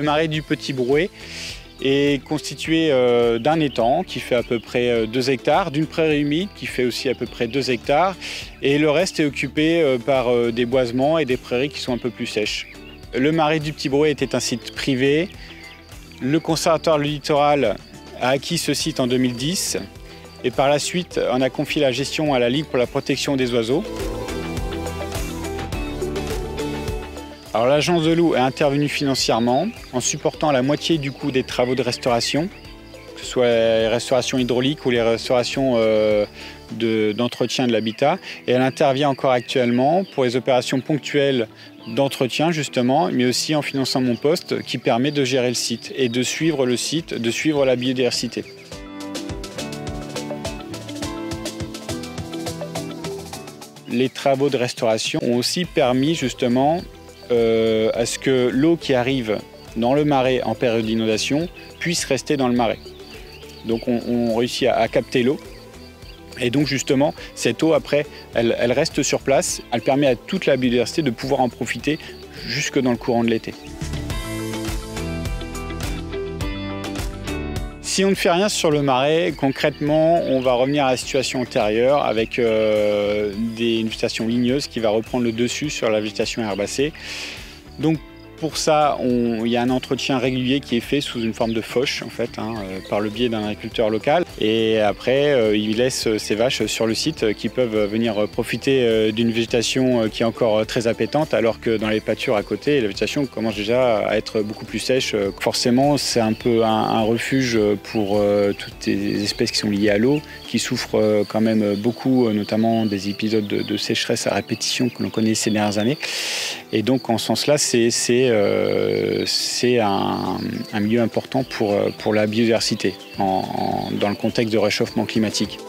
Le marais du Petit Brouet est constitué d'un étang qui fait à peu près 2 hectares, d'une prairie humide qui fait aussi à peu près 2 hectares, et le reste est occupé par des boisements et des prairies qui sont un peu plus sèches. Le marais du Petit Brouet était un site privé. Le Conservatoire du littoral a acquis ce site en 2010 et par la suite en a confié la gestion à la Ligue pour la protection des oiseaux. Alors l'agence de l'eau est intervenue financièrement en supportant la moitié du coût des travaux de restauration, que ce soit les restaurations hydrauliques ou les restaurations d'entretien de l'habitat. Et elle intervient encore actuellement pour les opérations ponctuelles d'entretien justement, mais aussi en finançant mon poste qui permet de gérer le site et de suivre le site, de suivre la biodiversité. Les travaux de restauration ont aussi permis justement à ce que l'eau qui arrive dans le marais en période d'inondation puisse rester dans le marais. Donc on réussit à capter l'eau. Et donc justement, cette eau après, elle reste sur place, elle permet à toute la biodiversité de pouvoir en profiter jusque dans le courant de l'été. Si on ne fait rien sur le marais, concrètement, on va revenir à la situation antérieure avec une végétation ligneuse qui va reprendre le dessus sur la végétation herbacée. Donc pour ça, il y a un entretien régulier qui est fait sous une forme de fauche en fait, par le biais d'un agriculteur local. Et après, il laisse ses vaches sur le site qui peuvent venir profiter d'une végétation qui est encore très appétante, alors que dans les pâtures à côté, la végétation commence déjà à être beaucoup plus sèche. Forcément, c'est un peu un refuge pour toutes les espèces qui sont liées à l'eau, qui souffrent quand même beaucoup, notamment des épisodes de sécheresse à répétition que l'on connaît ces dernières années. Et donc en ce sens-là, c'est un milieu important pour la biodiversité dans le contexte de réchauffement climatique.